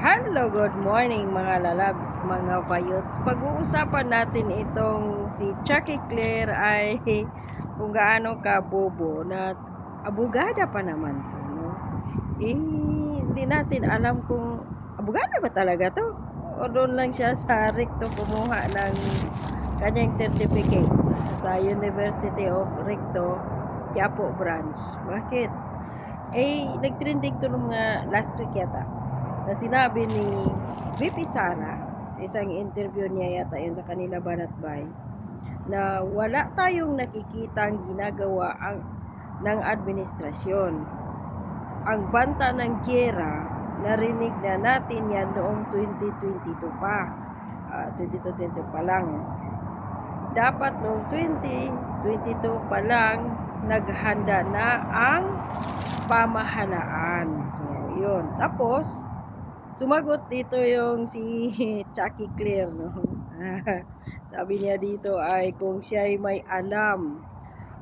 Hello, good morning mga lalabs, mga vayots. Pag-uusapan natin itong si Chucky Claire ay kung gaano ka bobo na abogada pa naman to, no? Hindi natin alam kung abogada ba talaga to o doon lang siya sa recto kumuha ng kanyang certificate sa University of Recto Quiapo branch. Bakit? Nag-trending to nung mga last week yata na sinabi ni VP Sara sa isang interview niya yata yun sa kanila Banatbay na wala tayong nakikitang ginagawa ng administrasyon. Ang banta ng giyera, narinig na natin yan noong 2022 pa. 2022 pa lang. Dapat noong 2022 pa lang naghanda na ang pamahalaan. So, yun. Tapos, sumagot dito yung si Chucky Claire, no? Sabi niya dito ay kung siya ay may alam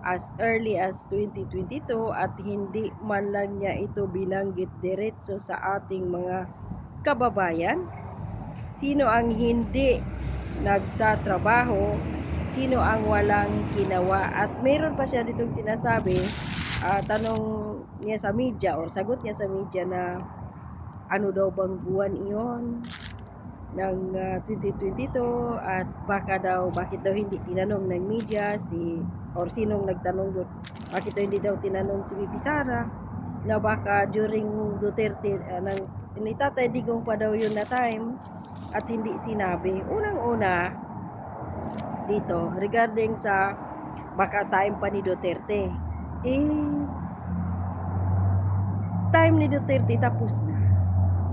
as early as 2022 at hindi man lang niya ito binanggit diretso sa ating mga kababayan. Sino ang hindi nagtatrabaho? Sino ang walang ginawa? At meron pa siya ditong sinasabi, tanong niya sa media o sagot niya sa media na ano daw bang buwan iyon ng 2022 at bakit daw hindi tinanong ng media or sinong nagtanong doon, bakit daw hindi daw tinanong si Bibi Sara na baka during Duterte ni Tatay Digong pa daw yun na time at hindi sinabi. Unang-una dito regarding sa baka time pa ni Duterte, time ni Duterte tapos na.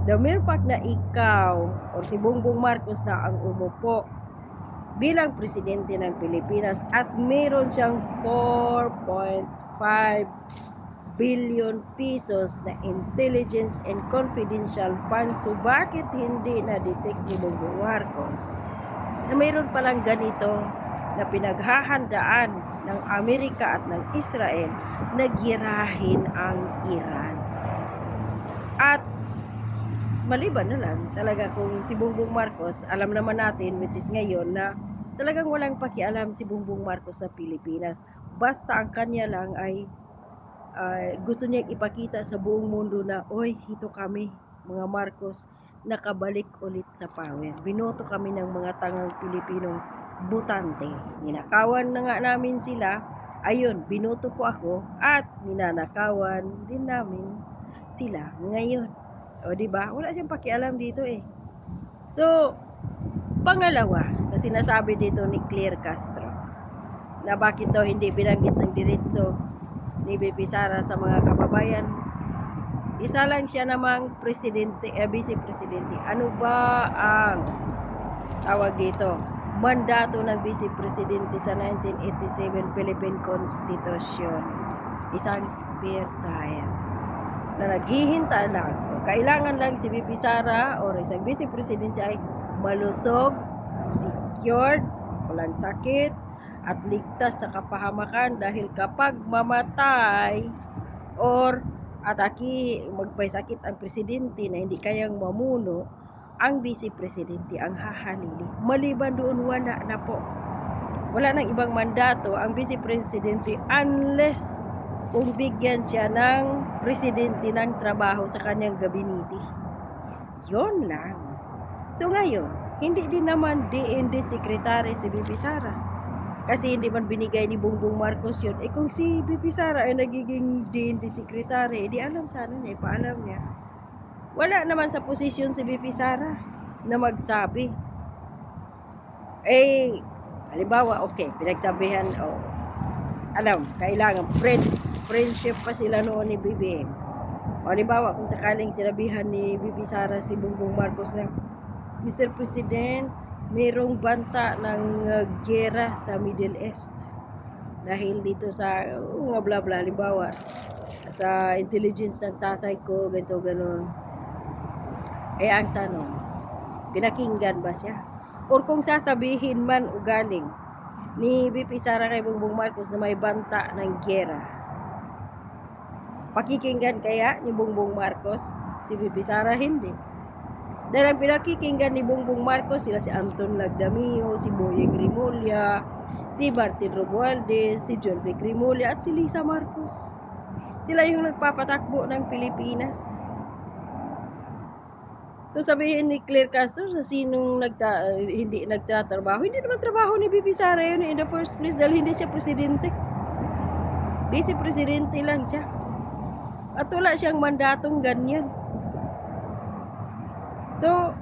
The mere fact na ikaw o si Bongbong Marcos na ang umupo bilang presidente ng Pilipinas at meron siyang 4.5 billion pesos na intelligence and confidential funds, so bakit hindi na-detect ni Bongbong Marcos na mayroon palang ganito na pinaghahandaan ng Amerika at ng Israel na girahin ang Iran? At maliban na lang talaga kung si Bongbong Marcos, alam naman natin which is ngayon na talagang walang pakialam si Bongbong Marcos sa Pilipinas. Basta ang kanya lang ay gusto niya ipakita sa buong mundo na, oy, ito kami, mga Marcos, nakabalik ulit sa power. Binoto kami ng mga tangang Pilipinong butante. Ninakawan na nga namin sila. Ayun, binoto po ako at ninanakawan din namin sila ngayon. O diba? Wala siyang pakialam dito eh. So, pangalawa, sa sinasabi dito ni Claire Castro, na bakit daw hindi binanggit ng diretso ni VP Sara sa mga kababayan. Isa lang siya namang presidente, vice presidente. Ano ba ang tawag dito? Mandato ng vice presidente sa 1987 Philippine Constitution. Isang spare tire na naghihintay lang. Kailangan lang si VP Sara o isang vice presidente ay malusog, secured, walang sakit, at ligtas sa kapahamakan dahil kapag mamatay or magpaysakit ang presidente na hindi kayang mamuno, ang vice presidente ang hahalili. Maliban doon, wala na po. Wala nang ibang mandato ang vice presidente unless kung bigyan siya ng presidente ng trabaho sa kanyang gabinete. Yon lang. So ngayon, hindi din naman DND secretary si VP Sara. Kasi hindi man binigay ni Bongbong Marcos yun. Kung si VP Sara ay nagiging DND secretary, di alam sana niya, ipaalam niya. Wala naman sa posisyon si VP Sara na magsabi. Halimbawa, okay, pinagsabihan, alam, kailangan friendship pa sila noon ni BBM. O halimbawa, kung sakaling sinabihan ni VP Sara si Bongbong Marcos na, Mr. President, mayroong banta ng gera sa Middle East dahil dito sa mga bla bla, halimbawa sa intelligence ng tatay ko, ganito ganon. Ang tanong, pinakinggan ba siya? Or kung sasabihin man o galing ni VP Sara kay Bongbong Marcos na may banta ng gera, pakikinggan kaya ni Bongbong Marcos? Si VP Sara hindi. Dahil ang pinakikinggan ni Bongbong Marcos, sila si Anton Lagdamio, si Boyeng Rimulya, si Martin Romualdez, si John Vic Rimulya, at si Lisa Marcos. Sila yung nagpapatakbo ng Pilipinas. So sabihin ni Claire Castro sa sinong hindi nagtatrabaho, hindi naman trabaho ni VP Sara yun in the first place dahil hindi siya presidente. Vice-presidente lang siya. At wala siyang mandatong ganyan. So,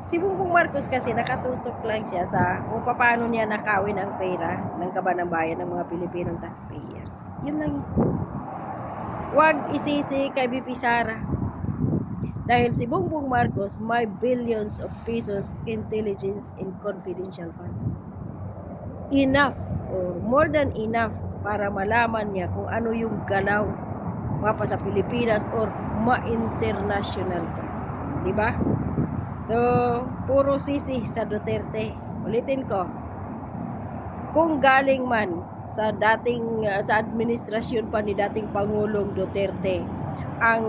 si Bongbong Marcos kasi nakatutok lang siya sa kung paano niya nakawin ang pera ng kaban ng bayan ng mga Pilipinong taxpayers. Yun lang. Huwag isisi kay VP Sara. Dahil si Bongbong Marcos may billions of pesos intelligence and confidential funds. Enough or more than enough para malaman niya kung ano yung galaw mapa sa Pilipinas or ma-international pa. Diba? So, puro sisi sa Duterte. Ulitin ko. Kung galing man sa dating sa administrasyon pa ni dating Pangulong Duterte ang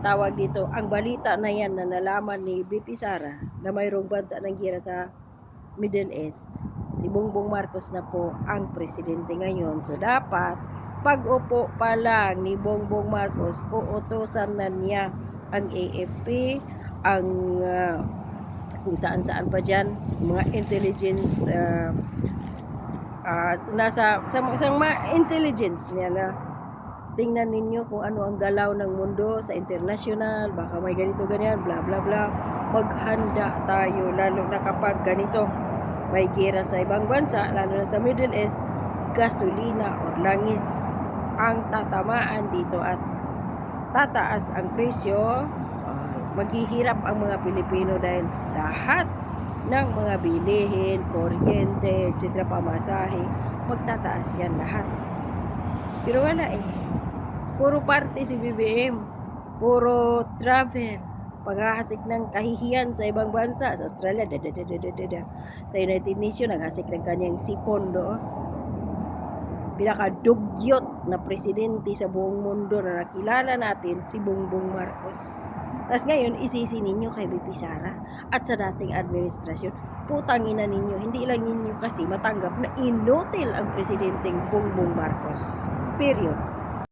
tawag dito, ang balita na yan na nalaman ni VP Sara na mayroong banta ng gira sa Middle East, si Bongbong Marcos na po ang presidente ngayon. So, dapat pag-upo pa lang ni Bongbong Marcos, uutusan na niya ang AFP, ang kung saan-saan pa dyan, mga intelligence, nasa sa mga intelligence niya na tingnan ninyo kung ano ang galaw ng mundo sa international, baka may ganito ganyan, bla bla bla. Maghanda tayo, lalo na kapag ganito, may gera sa ibang bansa, lalo na sa Middle East, gasolina o langis ang tatamaan dito at tataas ang presyo. Maghihirap ang mga Pilipino dahil lahat ng mga bilihin, kuryente, etc. pamasahe, magtataas yan lahat. Pero wala eh. Puro party si BBM. Puro travel. Paghahasik ng kahihiyan sa ibang bansa. Sa Australia, sa United Nations, naghasik ng kanyang sipon doon. Pinakadugyot na presidente sa buong mundo na nakilala natin, si Bongbong Marcos. Tapos ngayon, isisi ninyo kay VP Sara at sa dating administrasyon, putangin na ninyo, hindi lang ninyo kasi matanggap na inutil ang presidenteng Bongbong Marcos. Period.